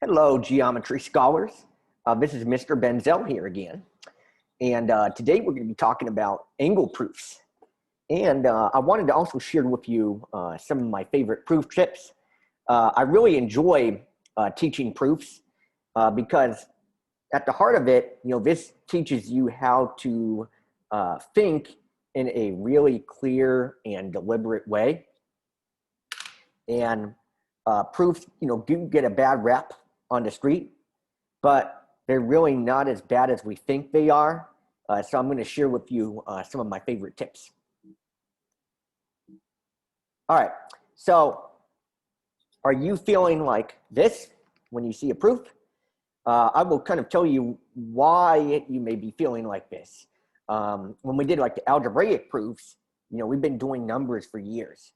Hello, geometry scholars. This is Mr. Benzel here again. And today we're going to be talking about angle proofs. And I wanted to also share with you some of my favorite proof tips. I really enjoy teaching proofs because at the heart of it, this teaches you how to think in a really clear and deliberate way. And proofs, do get a bad rep on the street, but they're really not as bad as we think they are. So I'm going to share with you some of my favorite tips. All right, so are you feeling like this when you see a proof? I will kind of tell you why you may be feeling like this. When we did like the algebraic proofs, we've been doing numbers for years.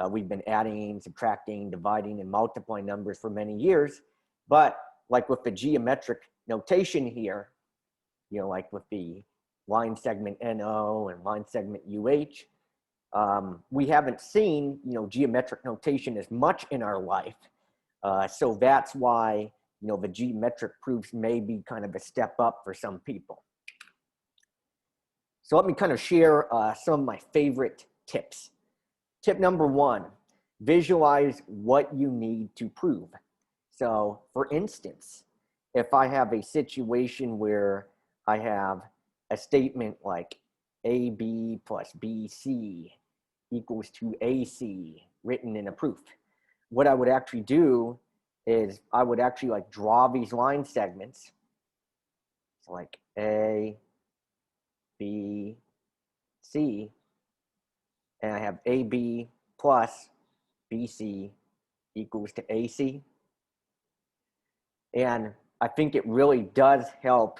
We've been adding, subtracting, dividing, and multiplying numbers for many years. But like with the geometric notation here, like with the line segment NO and line segment UH, we haven't seen, geometric notation as much in our life. So that's why, the geometric proofs may be kind of a step up for some people. So let me kind of share some of my favorite tips. Tip number one, visualize what you need to prove. So for instance, if I have a situation where I have a statement like AB plus BC equals to AC written in a proof, what I would actually do is I would actually like draw these line segments. So like A, B, C, and I have AB plus BC equals to AC. And I think it really does help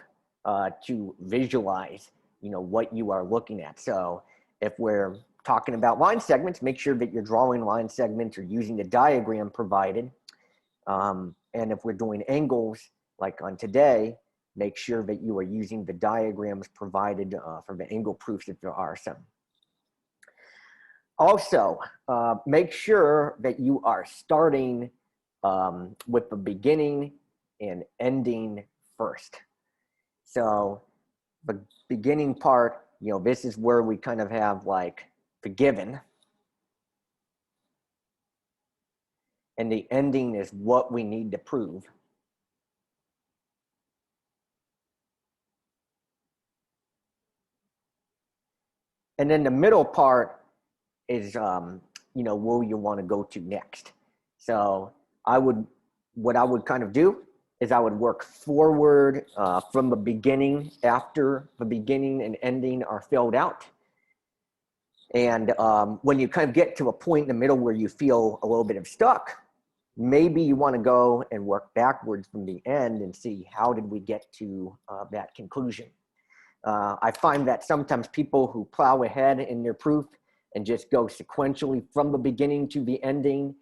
to visualize, what you are looking at. So if we're talking about line segments, make sure that you're drawing line segments or using the diagram provided. And if we're doing angles, like on today, make sure that you are using the diagrams provided for the angle proofs if there are some. Also, make sure that you are starting with the beginning and ending first. So the beginning part, this is where we kind of have like the given. And the ending is what we need to prove. And then the middle part is, where you want to go to next. So what I would kind of do is I would work forward from the beginning after the beginning and ending are filled out. And when you kind of get to a point in the middle where you feel a little bit of stuck, maybe you want to go and work backwards from the end and see how did we get to that conclusion. I find that sometimes people who plow ahead in their proof and just go sequentially from the beginning to the ending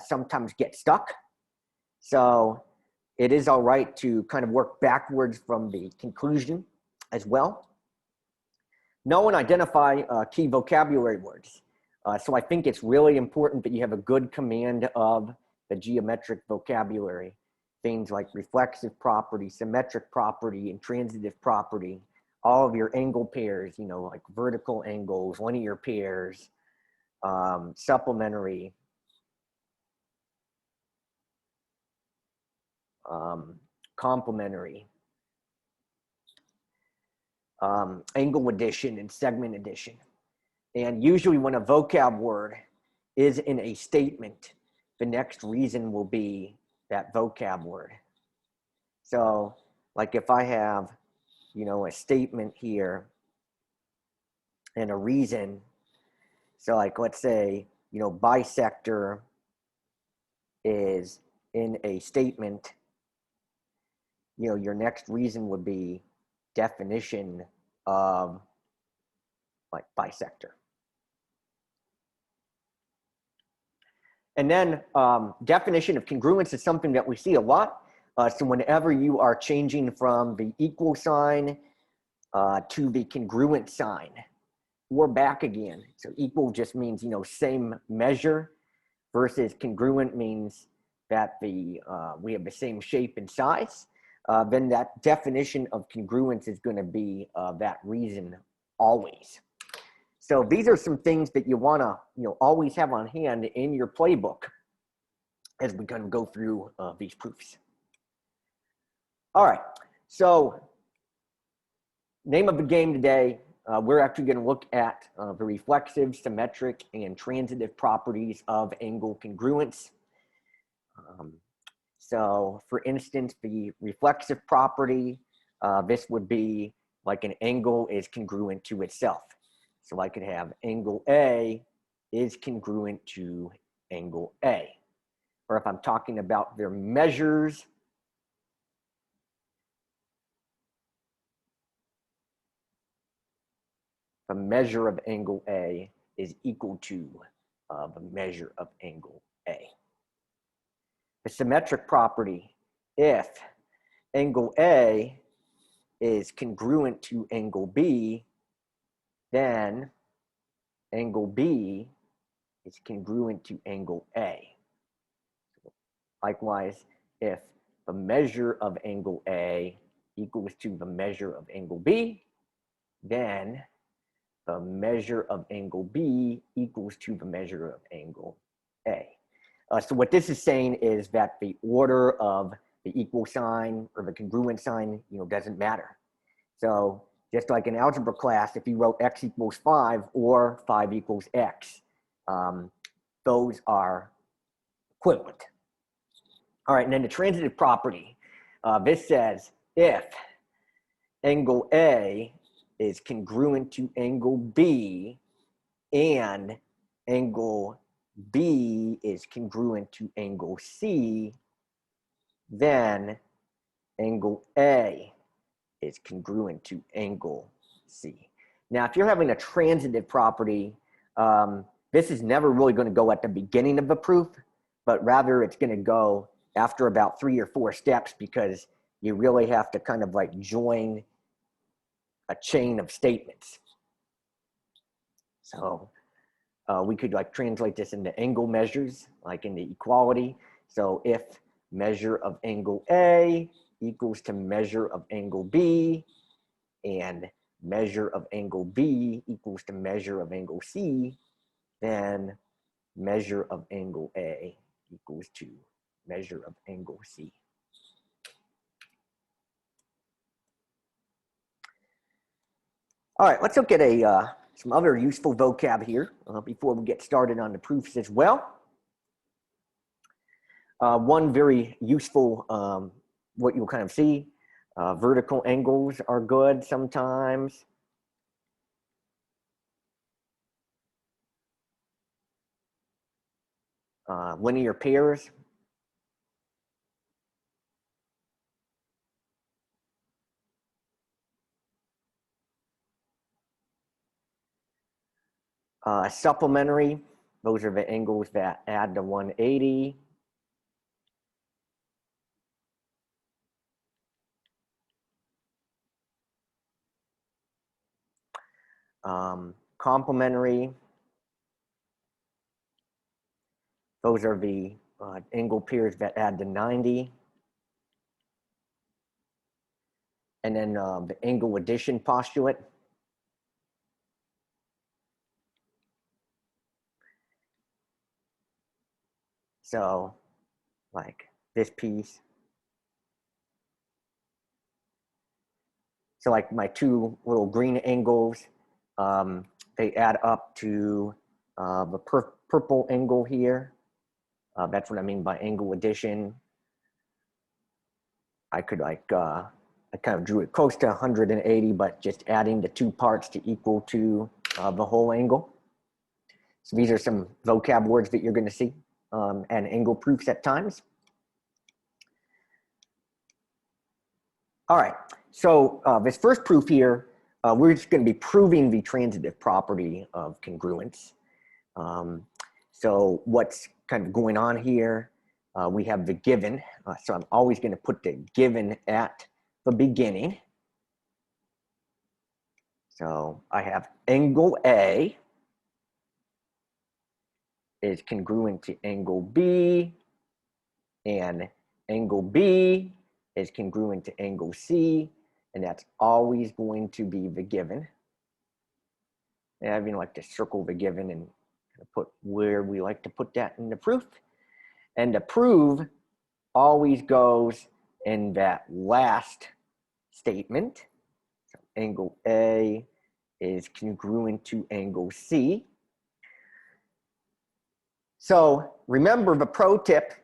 sometimes get stuck. So it is all right to kind of work backwards from the conclusion as well. Know and identify key vocabulary words. So I think it's really important that you have a good command of the geometric vocabulary. Things like reflexive property, symmetric property, intransitive property, all of your angle pairs, like vertical angles, linear pairs, supplementary, complementary, angle addition and segment addition. And usually when a vocab word is in a statement, the next reason will be that vocab word. So like if I have, a statement here and a reason, so like let's say, bisector is in a statement, your next reason would be definition of like bisector. And then definition of congruence is something that we see a lot. So whenever you are changing from the equal sign to the congruent sign or back again. So equal just means, same measure versus congruent means that we have the same shape and size, then that definition of congruence is going to be that reason always. So these are some things that you want to always have on hand in your playbook as we kind of go through these proofs. All right, so name of the game today, we're actually going to look at the reflexive, symmetric, and transitive properties of angle congruence. So for instance, the reflexive property, this would be like an angle is congruent to itself. So I could have angle A is congruent to angle A. Or if I'm talking about their measures, the measure of angle A is equal to the measure of angle A. The symmetric property, if angle A is congruent to angle B, then angle B is congruent to angle A. Likewise, if the measure of angle A equals to the measure of angle B, then the measure of angle B equals to the measure of angle A. So what this is saying is that the order of the equal sign or the congruent sign, doesn't matter. So just like in algebra class, if you wrote x equals 5 or 5 equals x, those are equivalent. All right, and then the transitive property, this says if angle A is congruent to angle B and angle B is congruent to angle C, then angle A is congruent to angle C. Now, if you're having a transitive property, this is never really going to go at the beginning of the proof, but rather it's going to go after about 3 or 4 steps, because you really have to kind of like join a chain of statements. So we could like translate this into angle measures, like in the equality. So if measure of angle A equals to measure of angle B, and measure of angle B equals to measure of angle C, then measure of angle A equals to measure of angle C. All right, let's look at some other useful vocab here before we get started on the proofs as well. One very useful, what you'll kind of see, vertical angles are good sometimes. Linear pairs. Supplementary, those are the angles that add to 180. Complementary, those are the angle pairs that add to 90. And then the angle addition postulate. So like this piece. So like my 2 little green angles, they add up to the purple angle here. That's what I mean by angle addition. I could like, I kind of drew it close to 180, but just adding the 2 parts to equal to the whole angle. So these are some vocab words that you're going to see and angle proofs at times. All right, so this first proof here, we're just going to be proving the transitive property of congruence. So what's kind of going on here, we have the given. So I'm always going to put the given at the beginning. So I have angle A is congruent to angle B and angle B is congruent to angle C, and that's always going to be the given. And I even like to circle the given and put where we like to put that in the proof. And the proof always goes in that last statement. So angle A is congruent to angle C. So remember the pro tip.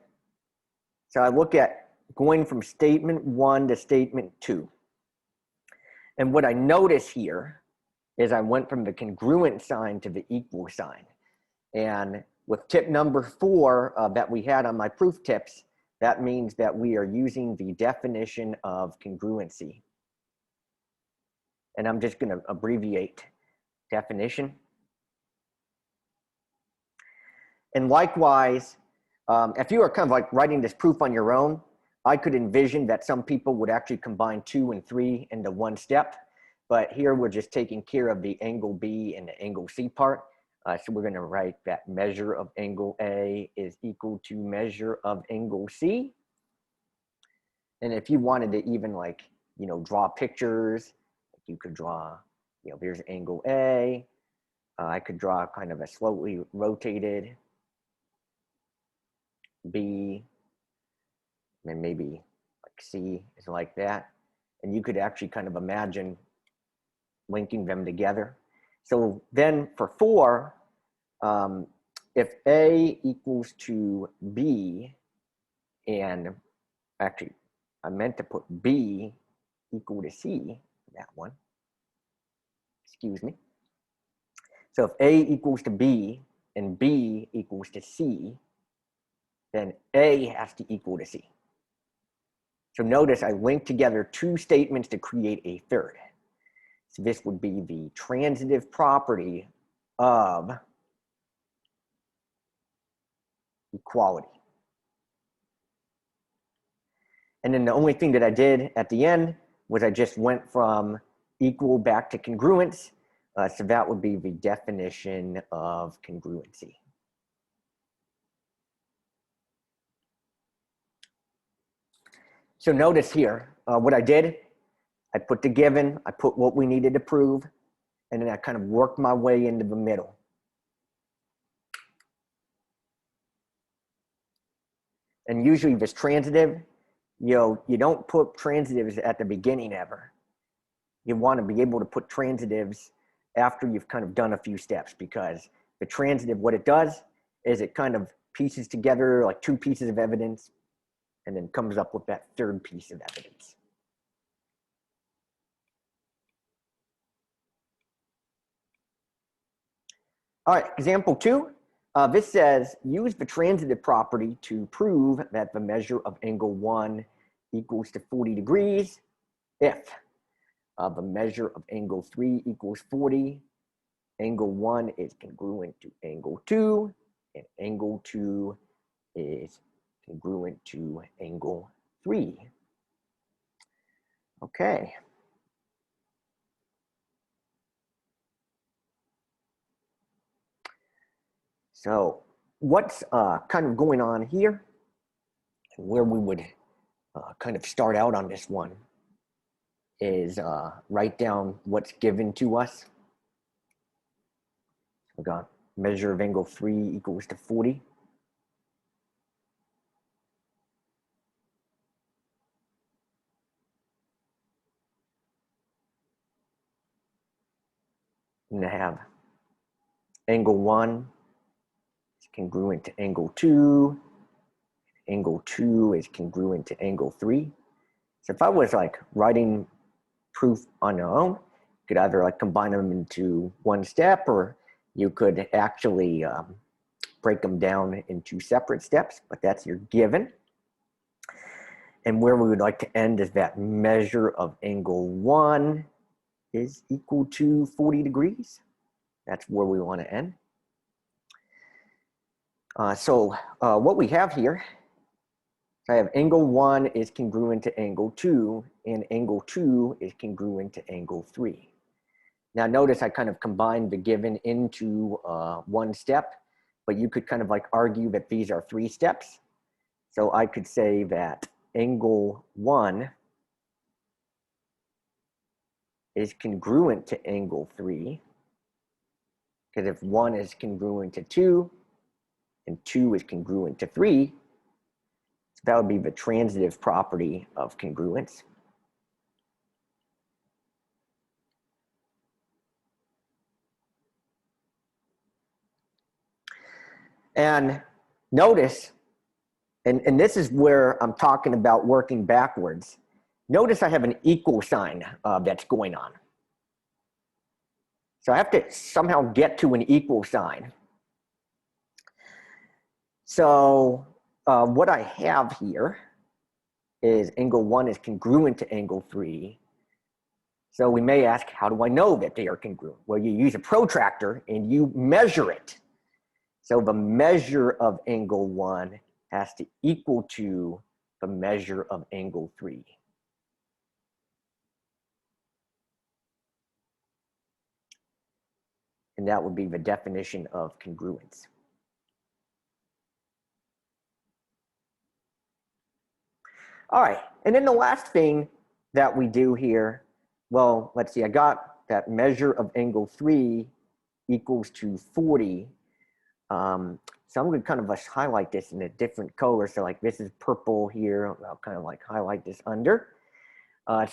So I look at going from statement 1 to statement 2. And what I notice here is I went from the congruent sign to the equal sign. And with tip number 4 that we had on my proof tips, that means that we are using the definition of congruency. And I'm just going to abbreviate definition. And likewise, if you are kind of like writing this proof on your own, I could envision that some people would actually combine 2 and 3 into one step. But here we're just taking care of the angle B and the angle C part. So we're going to write that measure of angle A is equal to measure of angle C. And if you wanted to even like, draw pictures, you could draw, here's angle A. I could draw kind of a slightly rotated B, and then maybe like C is like that. And you could actually kind of imagine linking them together. So then for 4, if A equals to B, and actually I meant to put B equal to C, that one, excuse me. So if A equals to B and B equals to C, then A has to equal to C. So notice I linked together 2 statements to create a third. So this would be the transitive property of equality. And then the only thing that I did at the end was I just went from equal back to congruence. So that would be the definition of congruency. So notice here, what I did, I put the given, I put what we needed to prove, and then I kind of worked my way into the middle. And usually this transitive, you don't put transitives at the beginning ever. You want to be able to put transitives after you've kind of done a few steps, because the transitive, what it does is it kind of pieces together like 2 pieces of evidence and then comes up with that third piece of evidence. All right, example 2. This says, use the transitive property to prove that the measure of angle 1 equals to 40 degrees if the measure of angle 3 equals 40, angle 1 is congruent to angle 2, and angle 2 is congruent to angle 3. Okay. So what's kind of going on here, where we would kind of start out on this one, is write down what's given to us. We got measure of angle 3 equals to 40. And I have angle 1 is congruent to angle 2. Angle 2 is congruent to angle 3. So if I was like writing proof on your own, you could either like combine them into one step, or you could actually break them down into separate steps, but that's your given. And where we would like to end is that measure of angle 1 is equal to 40 degrees. That's where we want to end. So what we have here, I have angle 1 is congruent to angle 2, and angle 2 is congruent to angle 3. Now notice I kind of combined the given into one step, but you could kind of like argue that these are 3 steps. So I could say that angle 1 is congruent to angle 3, because if 1 is congruent to 2 and 2 is congruent to 3, so that would be the transitive property of congruence. And notice, and this is where I'm talking about working backwards. Notice I have an equal sign that's going on. So I have to somehow get to an equal sign. So what I have here is angle 1 is congruent to angle 3. So we may ask, how do I know that they are congruent? Well, you use a protractor and you measure it. So the measure of angle 1 has to equal to the measure of angle 3. And that would be the definition of congruence. All right, and then the last thing that we do here, well, let's see, I got that measure of angle 3 equals to 40. So I'm going to kind of highlight this in a different color. So like this is purple here. I'll kind of like highlight this under.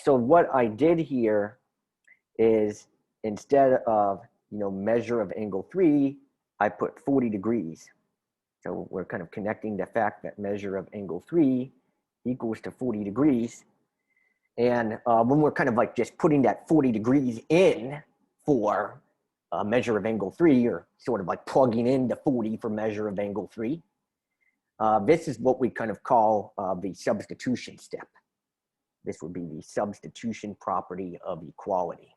So what I did here is instead of, measure of angle 3, I put 40 degrees. So we're kind of connecting the fact that measure of angle 3 equals to 40 degrees. And when we're kind of like just putting that 40 degrees in for measure of angle 3, or sort of like plugging in the 40 for measure of angle 3, this is what we kind of call the substitution step. This would be the substitution property of equality.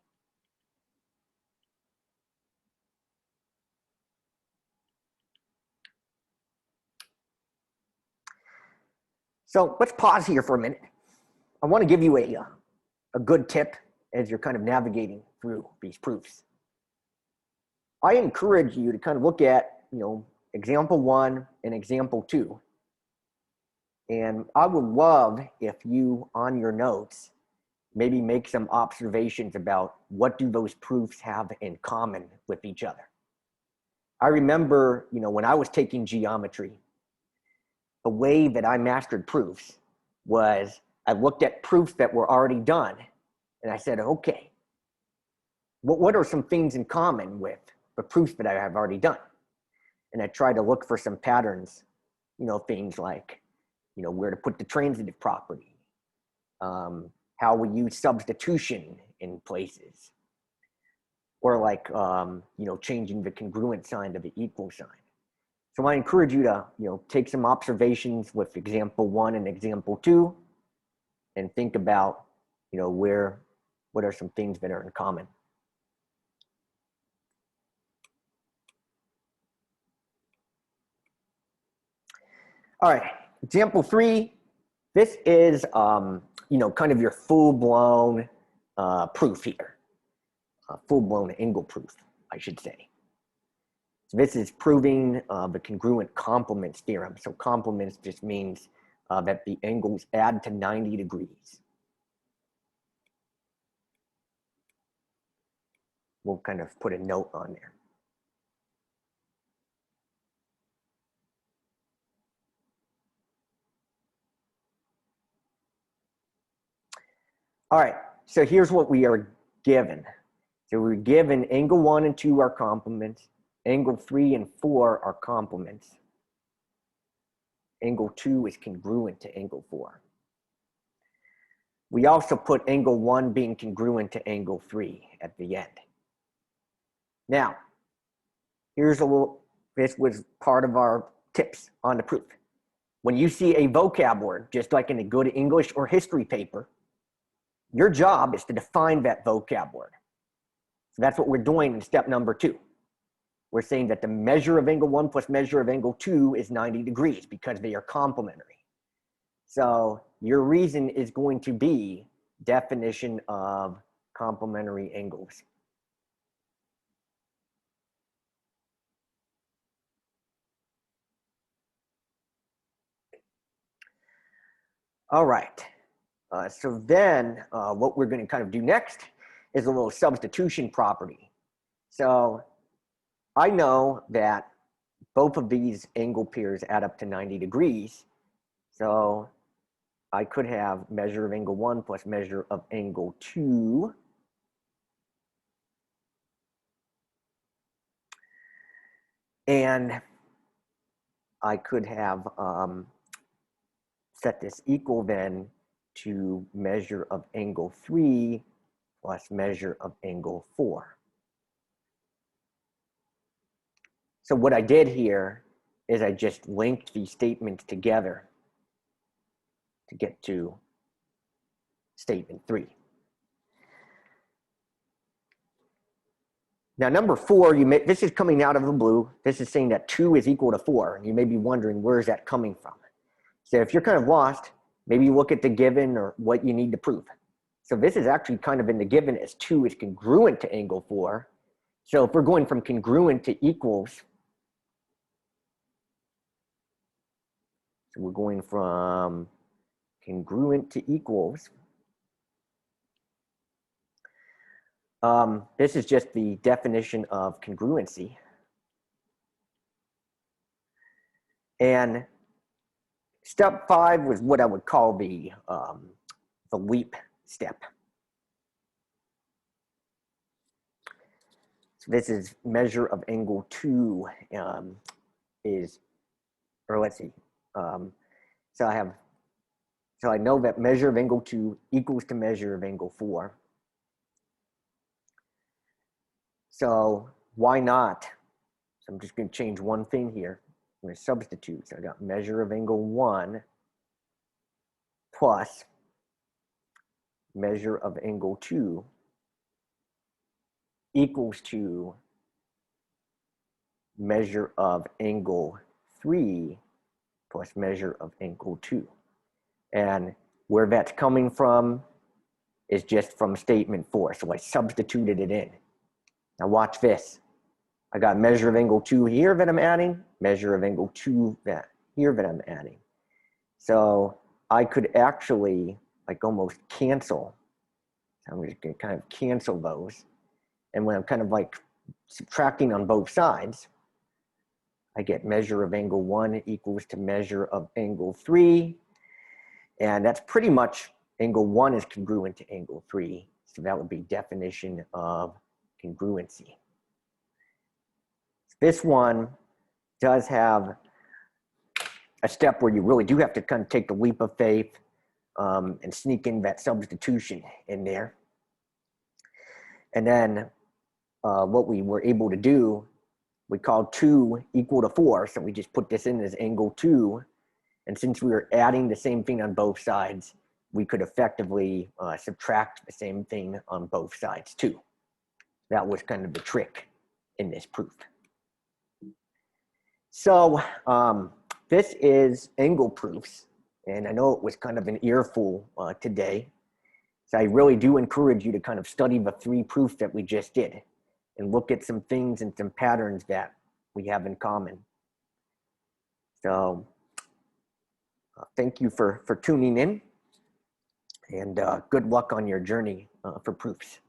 So let's pause here for a minute. I want to give you a good tip as you're kind of navigating through these proofs. I encourage you to kind of look at, example 1 and example 2. And I would love if you, on your notes, maybe make some observations about what do those proofs have in common with each other. I remember, when I was taking geometry, the way that I mastered proofs was I looked at proofs that were already done and I said, okay, what are some things in common with the proofs that I have already done? And I tried to look for some patterns, things like, where to put the transitive property, how we use substitution in places, or like, changing the congruent sign to the equal sign. So I encourage you to, take some observations with example 1 and example 2 and think about, what are some things that are in common. All right, example 3, this is, kind of your full-blown proof here, full-blown angle proof, I should say. So this is proving the congruent complements theorem. So complements just means that the angles add to 90 degrees. We'll kind of put a note on there. All right, so here's what we are given. So we're given angle 1 and 2 are complements. Angle 3 and 4 are complements. Angle 2 is congruent to angle 4. We also put angle 1 being congruent to angle 3 at the end. Now, here's a little, this was part of our tips on the proof. When you see a vocab word, just like in a good English or history paper, your job is to define that vocab word. So that's what we're doing in step number 2. We're saying that the measure of angle 1 plus measure of angle 2 is 90 degrees because they are complementary. So your reason is going to be definition of complementary angles. All right. So then what we're going to kind of do next is a little substitution property. So I know that both of these angle pairs add up to 90 degrees. So I could have measure of angle 1 plus measure of angle 2. And I could have set this equal then to measure of angle 3 plus measure of angle 4. So what I did here is I just linked these statements together to get to statement 3. Now, number 4, this is coming out of the blue. This is saying that 2 is equal to 4. And you may be wondering, where is that coming from? So if you're kind of lost, maybe you look at the given or what you need to prove. So this is actually kind of in the given as 2 is congruent to angle 4. So if we're going from congruent to equals, so we're going from congruent to equals. This is just the definition of congruency. And step 5 was what I would call the leap step. So this is measure of angle 2 let's see. So I know that measure of angle 2 equals to measure of angle 4. So why not? So I'm just going to change one thing here. I'm going to substitute. So I got measure of angle 1 plus measure of angle 2 equals to measure of angle 3 plus measure of angle 2. And where that's coming from is just from statement 4. So I substituted it in. Now watch this. I got measure of angle 2 here that I'm adding, measure of angle 2 here that I'm adding. So I could actually like almost cancel. So I'm just going to kind of cancel those. And when I'm kind of like subtracting on both sides, I get measure of angle 1 equals to measure of angle 3. And that's pretty much angle 1 is congruent to angle 3. So that would be definition of congruency. This one does have a step where you really do have to kind of take the leap of faith and sneak in that substitution in there. And then what we were able to do, we called 2 equal to 4. So we just put this in as angle 2. And since we were adding the same thing on both sides, we could effectively subtract the same thing on both sides too. That was kind of the trick in this proof. So this is angle proofs. And I know it was kind of an earful today. So I really do encourage you to kind of study the 3 proofs that we just did and look at some things and some patterns that we have in common. So thank you for tuning in, and good luck on your journey for proofs.